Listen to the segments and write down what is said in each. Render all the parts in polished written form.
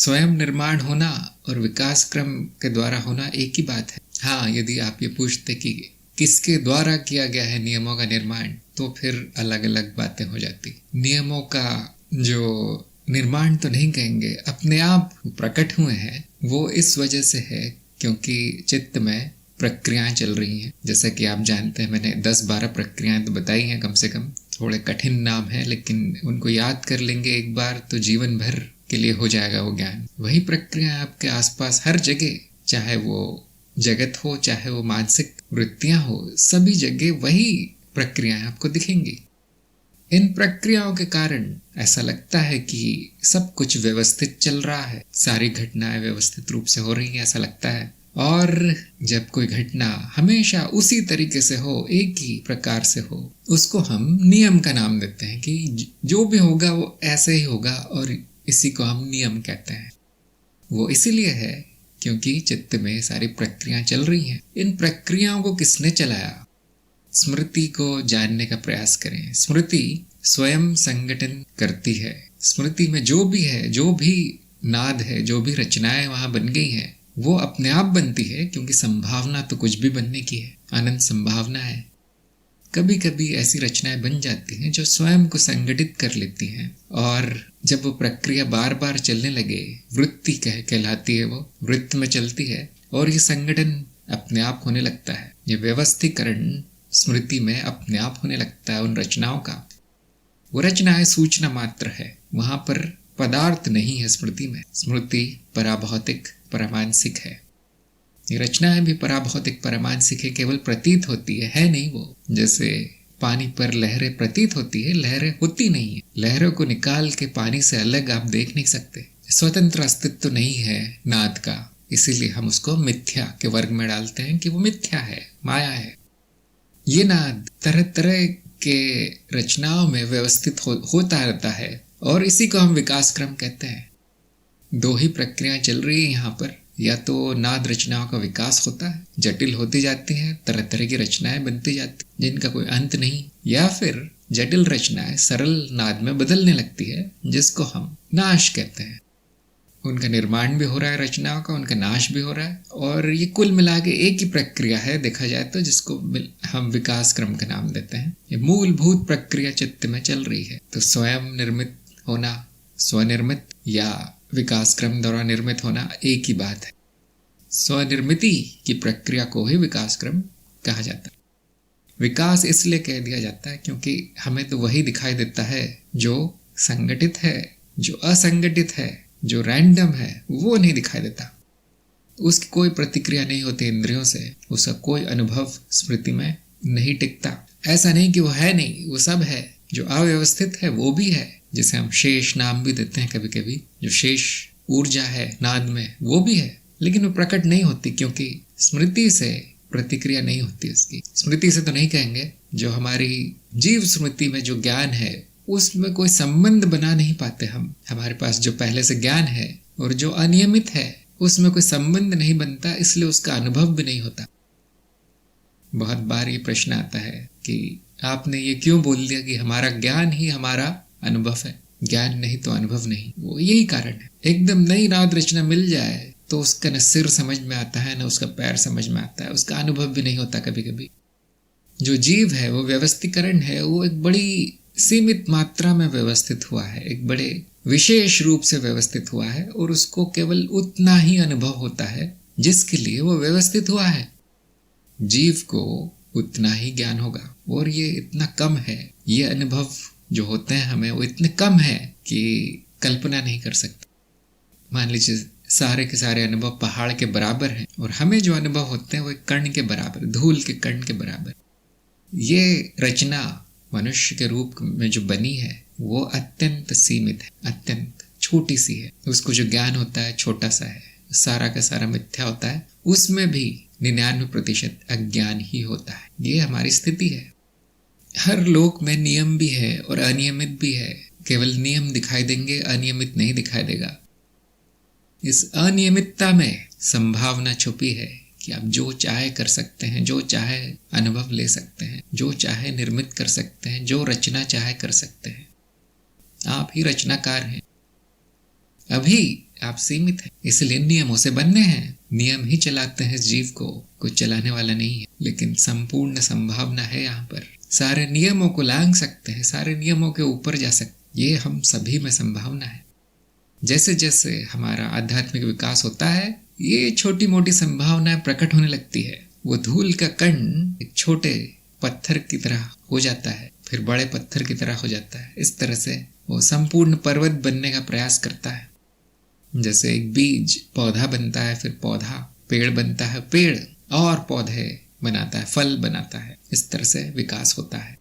स्वयं निर्माण होना और विकास क्रम के द्वारा होना एक ही बात है। हाँ, यदि आप ये पूछते कि किसके द्वारा किया गया है नियमों का निर्माण, तो फिर अलग अलग बातें हो जाती। नियमों का जो निर्माण तो नहीं कहेंगे, अपने आप प्रकट हुए हैं। वो इस वजह से है क्योंकि चित्त में प्रक्रियाएं चल रही हैं। जैसा कि आप जानते हैं, मैंने 10-12 प्रक्रियाएं तो बताई हैं कम से कम। थोड़े कठिन नाम है, लेकिन उनको याद कर लेंगे एक बार तो जीवन भर के लिए हो जाएगा वो ज्ञान। वही प्रक्रिया आपके आसपास हर जगह, चाहे वो जगत हो, चाहे वो मानसिक वृत्तियां हो, सभी जगह वही प्रक्रियाएं आपको दिखेंगी। इन प्रक्रियाओं के कारण ऐसा लगता है कि सब कुछ व्यवस्थित चल रहा है, सारी घटनाएं व्यवस्थित रूप से हो रही हैं, ऐसा लगता है। और जब कोई घटना हमेशा उसी तरीके से हो, एक ही प्रकार से हो, उसको हम नियम का नाम देते हैं कि जो भी होगा वो ऐसे ही होगा, और इसी को हम नियम कहते हैं। वो इसीलिए है क्योंकि चित्त में सारी प्रक्रियाएं चल रही हैं। इन प्रक्रियाओं को किसने चलाया? स्मृति को जानने का प्रयास करें। स्मृति स्वयं संगठन करती है। स्मृति में जो भी है, जो भी नाद है, जो भी रचनाएं वहां बन गई हैं, वो अपने आप बनती है, क्योंकि संभावना तो कुछ भी बनने की है, अनंत संभावना है। कभी कभी ऐसी रचनाएं बन जाती हैं जो स्वयं को संगठित कर लेती हैं, और जब वो प्रक्रिया बार बार चलने लगे, वृत्ति कहलाती है, वो वृत्त में चलती है, और ये संगठन अपने आप होने लगता है। ये व्यवस्थीकरण स्मृति में अपने आप होने लगता है उन रचनाओं का। वो रचनाएं सूचना मात्र है, वहां पर पदार्थ नहीं है स्मृति में। स्मृति पराभौतिक परमांसिक है। ये रचनाएं भी पराभौतिक परमांसिक है, केवल प्रतीत होती है नहीं वो। जैसे पानी पर लहरें प्रतीत होती है, लहरें होती नहीं है। लहरों को निकाल के पानी से अलग आप देख नहीं सकते। स्वतंत्र अस्तित्व नहीं है नाद का, इसीलिए हम उसको मिथ्या के वर्ग में डालते हैं कि वो मिथ्या है, माया है। ये नाद तरह तरह के रचनाओं में व्यवस्थित होता रहता है, और इसी को हम विकास क्रम कहते हैं। दो ही प्रक्रियाएं चल रही है यहाँ पर। या तो नाद रचनाओं का विकास होता है, जटिल होती जाती हैं, तरह तरह की रचनाएं बनती जाती जिनका कोई अंत नहीं, या फिर जटिल रचनाएं सरल नाद में बदलने लगती है, जिसको हम नाश कहते हैं। उनका निर्माण भी हो रहा है रचनाओं का, उनका नाश भी हो रहा है, और ये कुल मिला के एक ही प्रक्रिया है देखा जाए तो, जिसको हम विकास क्रम का नाम देते हैं। ये मूलभूत प्रक्रिया चित्त में चल रही है। तो स्वयं निर्मित होना, स्वनिर्मित या विकास क्रम द्वारा निर्मित होना एक ही बात है। स्वनिर्मिति की प्रक्रिया को ही विकास क्रम कहा जाता है। विकास इसलिए कह दिया जाता है क्योंकि हमें तो वही दिखाई देता है जो संगठित है, जो असंगठित है, जो रैंडम है, वो नहीं दिखाई देता। उसकी कोई प्रतिक्रिया नहीं होती इंद्रियों से, उसका कोई अनुभव स्मृति में नहीं टिकता। ऐसा नहीं कि वो है नहीं, वो सब है। जो अव्यवस्थित है वो भी है, जिसे हम शेष नाम भी देते हैं कभी कभी। जो शेष ऊर्जा है नाद में, वो भी है, लेकिन वो प्रकट नहीं होती क्योंकि स्मृति से प्रतिक्रिया नहीं होती उसकी। स्मृति से तो नहीं कहेंगे, जो हमारी जीव स्मृति में जो ज्ञान है उसमें कोई संबंध बना नहीं पाते हम। हमारे पास जो पहले से ज्ञान है और जो अनियमित है उसमें कोई संबंध नहीं बनता, इसलिए उसका अनुभव भी नहीं होता। बहुत बार ये प्रश्न आता है कि आपने ये क्यों बोल दिया कि हमारा ज्ञान ही हमारा अनुभव है, ज्ञान नहीं तो अनुभव नहीं। वो यही कारण है। एकदम नई नाद रचना मिल जाए तो उसका न सिर समझ में आता है, न उसका पैर समझ में आता है, उसका अनुभव भी नहीं होता कभी कभी। जो जीव है वो व्यवस्थीकरण है, वो एक बड़ी सीमित मात्रा में व्यवस्थित हुआ है, एक बड़े विशेष रूप से व्यवस्थित हुआ है, और उसको केवल उतना ही अनुभव होता है जिसके लिए वो व्यवस्थित हुआ है। जीव को उतना ही ज्ञान होगा, और ये इतना कम है, ये अनुभव जो होते हैं हमें वो इतने कम है कि कल्पना नहीं कर सकते। मान लीजिए सारे के सारे अनुभव पहाड़ के बराबर हैं, और हमें जो अनुभव होते हैं वो एक कण के बराबर, धूल के कण के बराबर। ये रचना मनुष्य के रूप में जो बनी है वो अत्यंत सीमित है, अत्यंत छोटी सी है। उसको जो ज्ञान होता है छोटा सा है, सारा का सारा मिथ्या होता है। उसमें भी 99% अज्ञान ही होता है। ये हमारी स्थिति है। हर लोक में नियम भी है और अनियमित भी है। केवल नियम दिखाई देंगे, अनियमित नहीं दिखाई देगा। इस अनियमितता में संभावना छुपी है कि आप जो चाहे कर सकते हैं, जो चाहे अनुभव ले सकते हैं, जो चाहे निर्मित कर सकते हैं, जो रचना चाहे कर सकते हैं। आप ही रचनाकार हैं। अभी आप सीमित हैं, इसलिए नियमों से बंधे हैं। नियम ही चलाते हैं इस जीव को, कोई चलाने वाला नहीं है। लेकिन संपूर्ण संभावना है यहाँ पर, सारे नियमों को लांघ सकते हैं, सारे नियमों के ऊपर जा सकते, ये हम सभी में संभावना है। जैसे जैसे हमारा आध्यात्मिक विकास होता है, ये छोटी मोटी संभावनाएं प्रकट होने लगती है। वो धूल का कण एक छोटे पत्थर की तरह हो जाता है, फिर बड़े पत्थर की तरह हो जाता है। इस तरह से वो संपूर्ण पर्वत बनने का प्रयास करता है। जैसे एक बीज पौधा बनता है, फिर पौधा पेड़ बनता है, पेड़ और पौधे बनाता है, फल बनाता है। इस तरह से विकास होता है।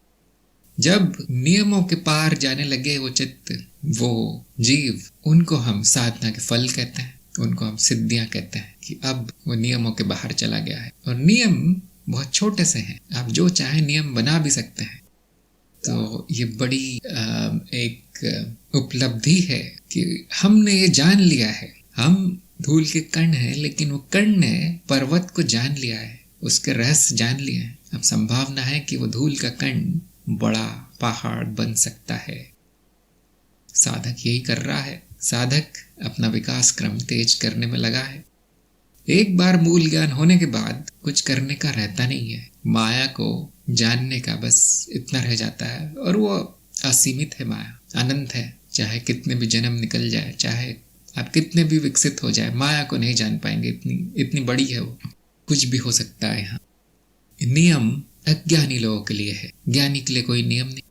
जब नियमों के पार जाने लगे वो चित्त, वो जीव, उनको हम साधना के फल कहते हैं, उनको हम सिद्धियां कहते हैं कि अब वो नियमों के बाहर चला गया है। और नियम बहुत छोटे से हैं, आप जो चाहे नियम बना भी सकते हैं। तो ये बड़ी एक उपलब्धि है कि हमने ये जान लिया है। हम धूल के कण हैं, लेकिन वो कण ने पर्वत को जान लिया है, उसके रहस्य जान लिए हैं। अब संभावना है कि वो धूल का कण बड़ा पहाड़ बन सकता है। साधक यही कर रहा है। साधक अपना विकास क्रम तेज करने में लगा है। एक बार मूल ज्ञान होने के बाद कुछ करने का रहता नहीं है। माया को जानने का बस इतना रह जाता है, और वो असीमित है। माया अनंत है। चाहे कितने भी जन्म निकल जाए, चाहे आप कितने भी विकसित हो जाए, माया को नहीं जान पाएंगे। इतनी बड़ी है वो। कुछ भी हो सकता है यहाँ। नियम अज्ञानी लोगों के लिए है, ज्ञानी के लिए कोई नियम नहीं।